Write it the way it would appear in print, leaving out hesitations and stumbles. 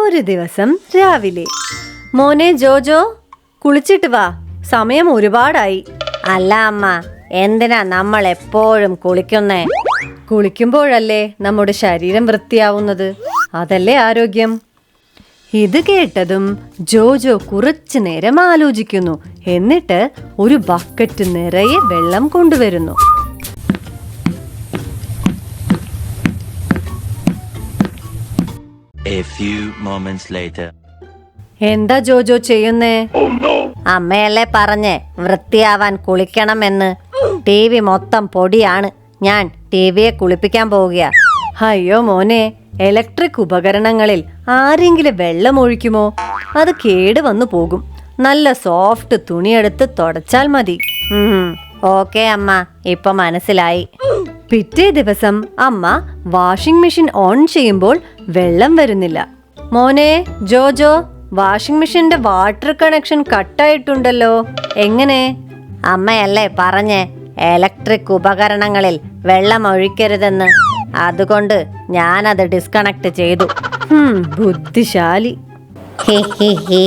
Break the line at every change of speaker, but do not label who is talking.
ഒരു ദിവസം രാവിലെ, മോനെ ജോജോ, കുളിച്ചിട്ട് വാ, സമയം ഒരുപാടായി.
അല്ല അമ്മ, എന്തിനാ നമ്മൾ എപ്പോഴും കുളിക്കുന്നേ?
കുളിക്കുമ്പോഴല്ലേ നമ്മുടെ ശരീരം വൃത്തിയാവുന്നത്, അതല്ലേ ആരോഗ്യം. ഇത് കേട്ടതും ജോജോ കുറച്ചു നേരം ആലോചിക്കുന്നു. എന്നിട്ട് ഒരു ബക്കറ്റ് നിറയെ വെള്ളം കൊണ്ടുവരുന്നു.
A few moments later.
എന്താ ജോജോ ചെയ്യുന്നേ?
അമ്മയല്ലേ പറഞ്ഞേ വൃത്തിയാവാൻ കുളിക്കണമെന്ന്. TV മൊത്തം പൊടിയാണ്. ഞാൻ TVയെ കുളിപ്പിക്കാൻ പോവുകയാ.
അയ്യോ മോനെ, ഇലക്ട്രിക് ഉപകരണങ്ങളിൽ ആരെങ്കിലും വെള്ളം ഒഴിക്കുമോ? അത് കേട് വന്നു പോകും. നല്ല സോഫ്റ്റ് തുണിയെടുത്ത് തുടച്ചാൽ മതി.
ഓക്കെ അമ്മ, ഇപ്പൊ മനസ്സിലായി.
പിറ്റേ ദിവസം അമ്മ വാഷിംഗ് മെഷീൻ ഓൺ ചെയ്യുമ്പോൾ വെള്ളം വരുന്നില്ല. മോനെ ജോജോ, വാഷിംഗ് മെഷീന്റെ വാട്ടർ കണക്ഷൻ കട്ടായിട്ടുണ്ടല്ലോ, എങ്ങനെ?
അമ്മയല്ലേ പറഞ്ഞേ ഇലക്ട്രിക് ഉപകരണങ്ങളിൽ വെള്ളം ഒഴിക്കരുതെന്ന്. അതുകൊണ്ട് ഞാനത് ഡിസ്കണക്ട് ചെയ്തു.
ബുദ്ധിശാലി.
ഹി ഹി ഹി.